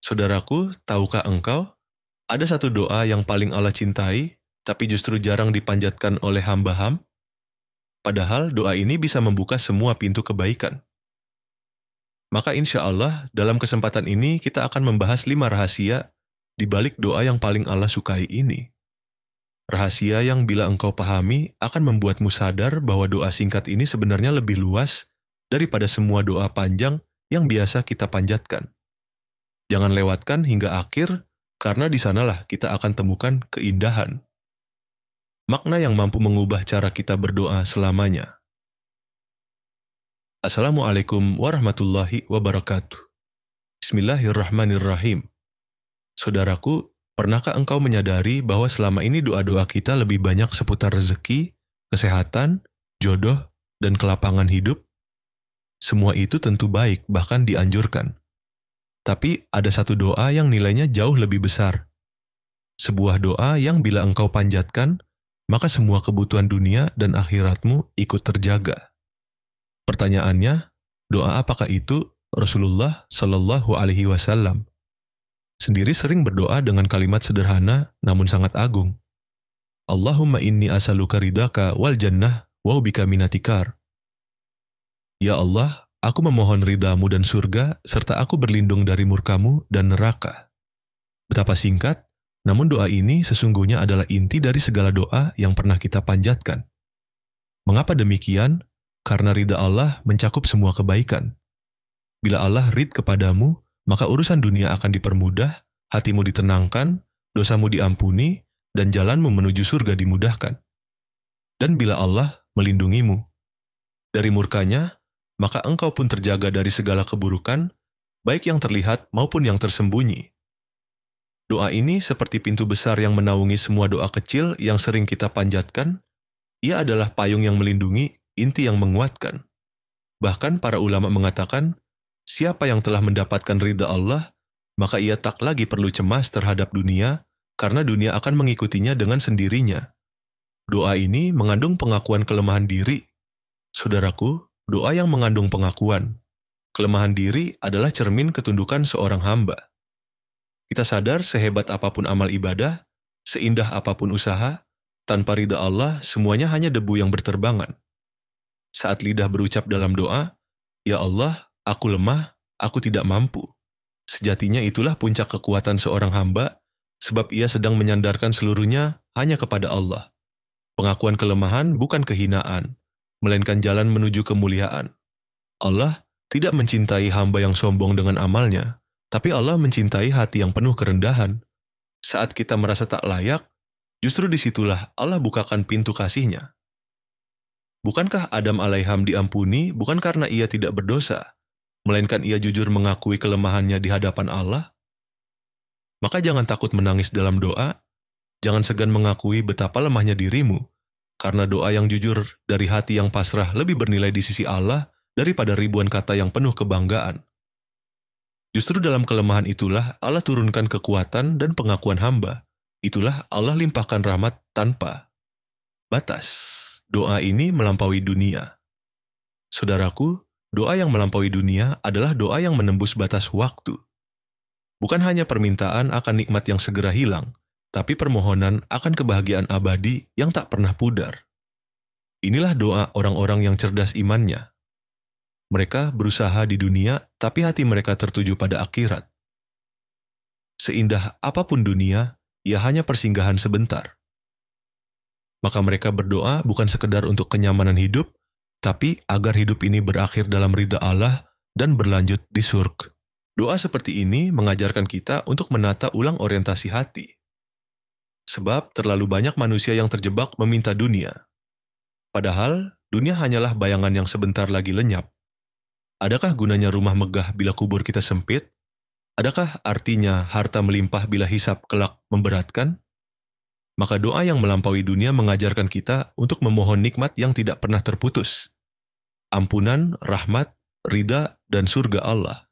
Saudaraku, tahukah engkau, ada satu doa yang paling Allah cintai, tapi justru jarang dipanjatkan oleh hamba-ham? Padahal doa ini bisa membuka semua pintu kebaikan. Maka insya Allah, dalam kesempatan ini kita akan membahas 5 rahasia di balik doa yang paling Allah sukai ini. Rahasia yang bila engkau pahami akan membuatmu sadar bahwa doa singkat ini sebenarnya lebih luas daripada semua doa panjang yang biasa kita panjatkan. Jangan lewatkan hingga akhir, karena di sanalah kita akan temukan keindahan. Makna yang mampu mengubah cara kita berdoa selamanya. Assalamualaikum warahmatullahi wabarakatuh. Bismillahirrahmanirrahim. Saudaraku, pernahkah engkau menyadari bahwa selama ini doa-doa kita lebih banyak seputar rezeki, kesehatan, jodoh, dan kelapangan hidup? Semua itu tentu baik, bahkan dianjurkan. Tapi ada satu doa yang nilainya jauh lebih besar. Sebuah doa yang bila engkau panjatkan, maka semua kebutuhan dunia dan akhiratmu ikut terjaga. Pertanyaannya, doa apakah itu? Rasulullah Shallallahu Alaihi Wasallam sendiri sering berdoa dengan kalimat sederhana namun sangat agung. Allahumma inni as'aluka ridaka wal jannah wa bika minatikar. Ya Allah, aku memohon ridamu dan surga, serta aku berlindung dari murkamu dan neraka. Betapa singkat, namun doa ini sesungguhnya adalah inti dari segala doa yang pernah kita panjatkan. Mengapa demikian? Karena ridha Allah mencakup semua kebaikan. Bila Allah rid kepadamu, maka urusan dunia akan dipermudah, hatimu ditenangkan, dosamu diampuni, dan jalanmu menuju surga dimudahkan. Dan bila Allah melindungimu dari murkanya, maka engkau pun terjaga dari segala keburukan, baik yang terlihat maupun yang tersembunyi. Doa ini seperti pintu besar yang menaungi semua doa kecil yang sering kita panjatkan. Ia adalah payung yang melindungi, inti yang menguatkan. Bahkan para ulama mengatakan, siapa yang telah mendapatkan ridha Allah, maka ia tak lagi perlu cemas terhadap dunia, karena dunia akan mengikutinya dengan sendirinya. Doa ini mengandung pengakuan kelemahan diri. Saudaraku, doa yang mengandung pengakuan kelemahan diri adalah cermin ketundukan seorang hamba. Kita sadar sehebat apapun amal ibadah, seindah apapun usaha, tanpa ridha Allah semuanya hanya debu yang berterbangan. Saat lidah berucap dalam doa, Ya Allah, aku lemah, aku tidak mampu. Sejatinya itulah puncak kekuatan seorang hamba, sebab ia sedang menyandarkan seluruhnya hanya kepada Allah. Pengakuan kelemahan bukan kehinaan, melainkan jalan menuju kemuliaan. Allah tidak mencintai hamba yang sombong dengan amalnya, tapi Allah mencintai hati yang penuh kerendahan. Saat kita merasa tak layak, justru disitulah Allah bukakan pintu kasih-Nya. Bukankah Adam alaiham diampuni bukan karena ia tidak berdosa, melainkan ia jujur mengakui kelemahannya di hadapan Allah? Maka jangan takut menangis dalam doa, jangan segan mengakui betapa lemahnya dirimu, karena doa yang jujur dari hati yang pasrah lebih bernilai di sisi Allah daripada ribuan kata yang penuh kebanggaan. Justru dalam kelemahan itulah Allah turunkan kekuatan dan pengakuan hamba. Itulah Allah limpahkan rahmat tanpa batas. Doa ini melampaui dunia. Saudaraku, doa yang melampaui dunia adalah doa yang menembus batas waktu. Bukan hanya permintaan akan nikmat yang segera hilang, tapi permohonan akan kebahagiaan abadi yang tak pernah pudar. Inilah doa orang-orang yang cerdas imannya. Mereka berusaha di dunia, tapi hati mereka tertuju pada akhirat. Seindah apapun dunia, ia hanya persinggahan sebentar. Maka mereka berdoa bukan sekedar untuk kenyamanan hidup, tapi agar hidup ini berakhir dalam ridha Allah dan berlanjut di surga. Doa seperti ini mengajarkan kita untuk menata ulang orientasi hati. Sebab terlalu banyak manusia yang terjebak meminta dunia. Padahal, dunia hanyalah bayangan yang sebentar lagi lenyap. Adakah gunanya rumah megah bila kubur kita sempit? Adakah artinya harta melimpah bila hisab kelak memberatkan? Maka doa yang melampaui dunia mengajarkan kita untuk memohon nikmat yang tidak pernah terputus. Ampunan, rahmat, ridha, dan surga Allah.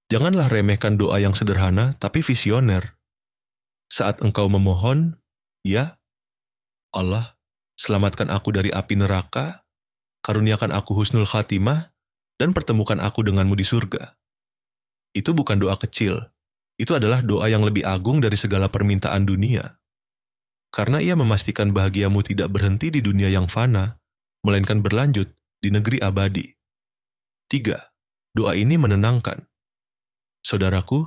Janganlah remehkan doa yang sederhana tapi visioner. Saat engkau memohon, ya Allah, selamatkan aku dari api neraka, karuniakan aku husnul khatimah, dan pertemukan aku denganmu di surga. Itu bukan doa kecil, itu adalah doa yang lebih agung dari segala permintaan dunia. Karena ia memastikan bahagiamu tidak berhenti di dunia yang fana, melainkan berlanjut di negeri abadi. 3. Doa ini menenangkan. Saudaraku,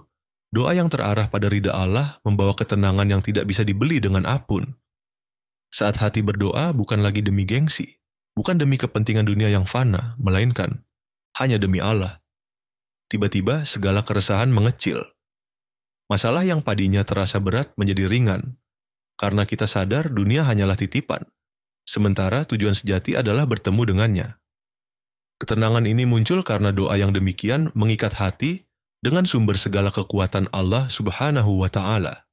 doa yang terarah pada ridha Allah membawa ketenangan yang tidak bisa dibeli dengan apun. Saat hati berdoa bukan lagi demi gengsi, bukan demi kepentingan dunia yang fana, melainkan hanya demi Allah. Tiba-tiba segala keresahan mengecil. Masalah yang padinya terasa berat menjadi ringan, karena kita sadar dunia hanyalah titipan, sementara tujuan sejati adalah bertemu dengannya. Ketenangan ini muncul karena doa yang demikian mengikat hati dengan sumber segala kekuatan Allah Subhanahu wa Ta'ala.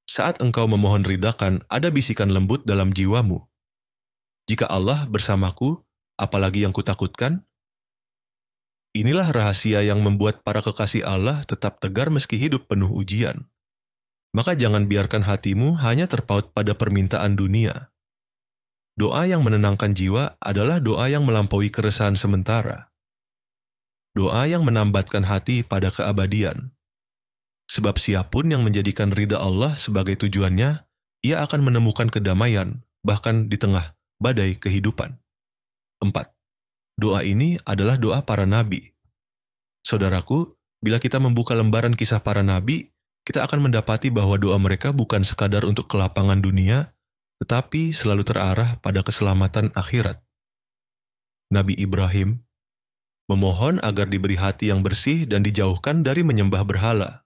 Saat engkau memohon ridakan, ada bisikan lembut dalam jiwamu. Jika Allah bersamaku, apalagi yang kutakutkan? Inilah rahasia yang membuat para kekasih Allah tetap tegar meski hidup penuh ujian. Maka jangan biarkan hatimu hanya terpaut pada permintaan dunia. Doa yang menenangkan jiwa adalah doa yang melampaui keresahan sementara. Doa yang menambatkan hati pada keabadian. Sebab siapapun yang menjadikan ridha Allah sebagai tujuannya, ia akan menemukan kedamaian, bahkan di tengah badai kehidupan. 4. Doa ini adalah doa para nabi. Saudaraku, bila kita membuka lembaran kisah para nabi, kita akan mendapati bahwa doa mereka bukan sekadar untuk kelapangan dunia, tetapi selalu terarah pada keselamatan akhirat. Nabi Ibrahim memohon agar diberi hati yang bersih dan dijauhkan dari menyembah berhala.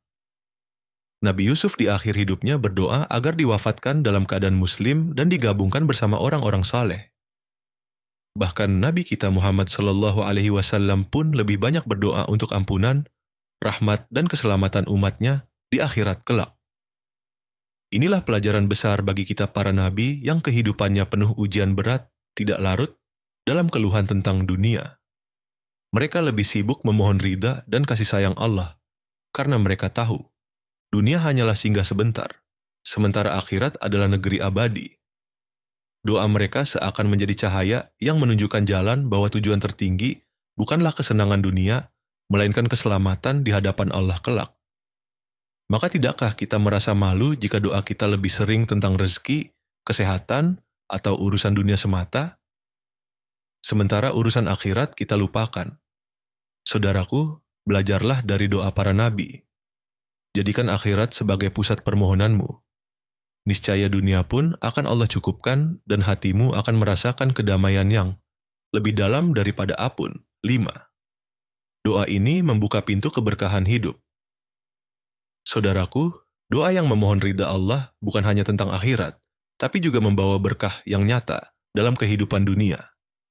Nabi Yusuf di akhir hidupnya berdoa agar diwafatkan dalam keadaan muslim dan digabungkan bersama orang-orang saleh. Bahkan Nabi kita Muhammad SAW pun lebih banyak berdoa untuk ampunan, rahmat, dan keselamatan umatnya di akhirat kelak. Inilah pelajaran besar bagi kita para nabi yang kehidupannya penuh ujian berat, tidak larut, dalam keluhan tentang dunia. Mereka lebih sibuk memohon ridha dan kasih sayang Allah, karena mereka tahu, dunia hanyalah singgah sebentar, sementara akhirat adalah negeri abadi. Doa mereka seakan menjadi cahaya yang menunjukkan jalan bahwa tujuan tertinggi bukanlah kesenangan dunia, melainkan keselamatan di hadapan Allah kelak. Maka tidakkah kita merasa malu jika doa kita lebih sering tentang rezeki, kesehatan, atau urusan dunia semata? Sementara urusan akhirat kita lupakan. Saudaraku, belajarlah dari doa para nabi. Jadikan akhirat sebagai pusat permohonanmu. Niscaya dunia pun akan Allah cukupkan dan hatimu akan merasakan kedamaian yang lebih dalam daripada apun. 5. Doa ini membuka pintu keberkahan hidup. Saudaraku, doa yang memohon ridha Allah bukan hanya tentang akhirat, tapi juga membawa berkah yang nyata dalam kehidupan dunia.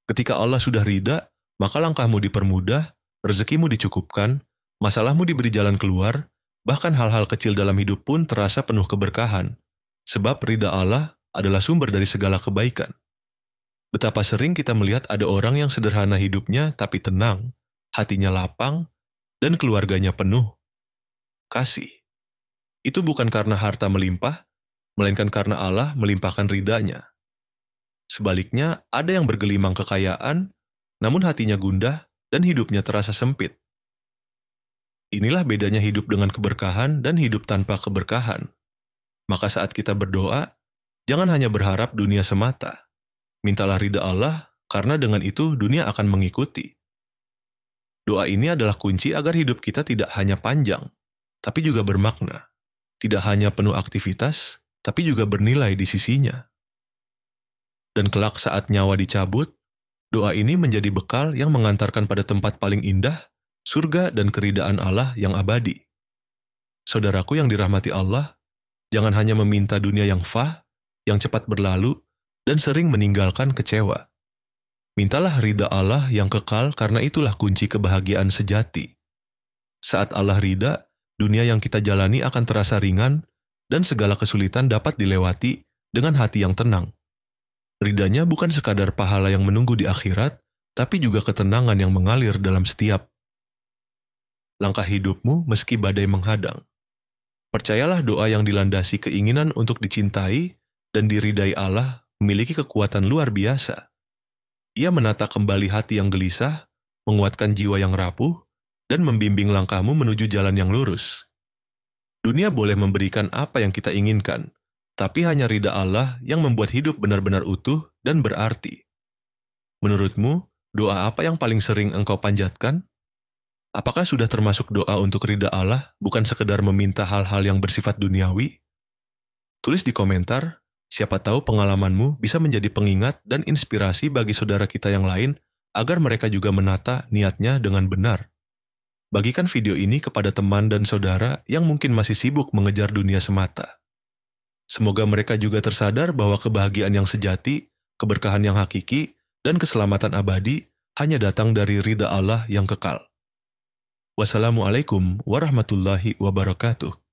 Ketika Allah sudah ridha, maka langkahmu dipermudah, rezekimu dicukupkan, masalahmu diberi jalan keluar, bahkan hal-hal kecil dalam hidup pun terasa penuh keberkahan, sebab ridha Allah adalah sumber dari segala kebaikan. Betapa sering kita melihat ada orang yang sederhana hidupnya tapi tenang, hatinya lapang, dan keluarganya penuh kasih. Itu bukan karena harta melimpah, melainkan karena Allah melimpahkan ridhanya. Sebaliknya, ada yang bergelimang kekayaan, namun hatinya gundah dan hidupnya terasa sempit. Inilah bedanya hidup dengan keberkahan dan hidup tanpa keberkahan. Maka saat kita berdoa, jangan hanya berharap dunia semata. Mintalah ridha Allah, karena dengan itu dunia akan mengikuti. Doa ini adalah kunci agar hidup kita tidak hanya panjang, tapi juga bermakna. Tidak hanya penuh aktivitas, tapi juga bernilai di sisinya. Dan kelak saat nyawa dicabut, doa ini menjadi bekal yang mengantarkan pada tempat paling indah, surga dan keridaan Allah yang abadi. Saudaraku yang dirahmati Allah, jangan hanya meminta dunia yang yang cepat berlalu, dan sering meninggalkan kecewa. Mintalah ridha Allah yang kekal karena itulah kunci kebahagiaan sejati. Saat Allah ridha, dunia yang kita jalani akan terasa ringan dan segala kesulitan dapat dilewati dengan hati yang tenang. Ridhanya bukan sekadar pahala yang menunggu di akhirat, tapi juga ketenangan yang mengalir dalam setiap langkah hidupmu meski badai menghadang. Percayalah doa yang dilandasi keinginan untuk dicintai dan diridai Allah memiliki kekuatan luar biasa. Ia menata kembali hati yang gelisah, menguatkan jiwa yang rapuh, dan membimbing langkahmu menuju jalan yang lurus. Dunia boleh memberikan apa yang kita inginkan, tapi hanya ridha Allah yang membuat hidup benar-benar utuh dan berarti. Menurutmu, doa apa yang paling sering engkau panjatkan? Apakah sudah termasuk doa untuk ridha Allah, bukan sekedar meminta hal-hal yang bersifat duniawi? Tulis di komentar, siapa tahu pengalamanmu bisa menjadi pengingat dan inspirasi bagi saudara kita yang lain agar mereka juga menata niatnya dengan benar. Bagikan video ini kepada teman dan saudara yang mungkin masih sibuk mengejar dunia semata. Semoga mereka juga tersadar bahwa kebahagiaan yang sejati, keberkahan yang hakiki, dan keselamatan abadi hanya datang dari ridha Allah yang kekal. Wassalamualaikum warahmatullahi wabarakatuh.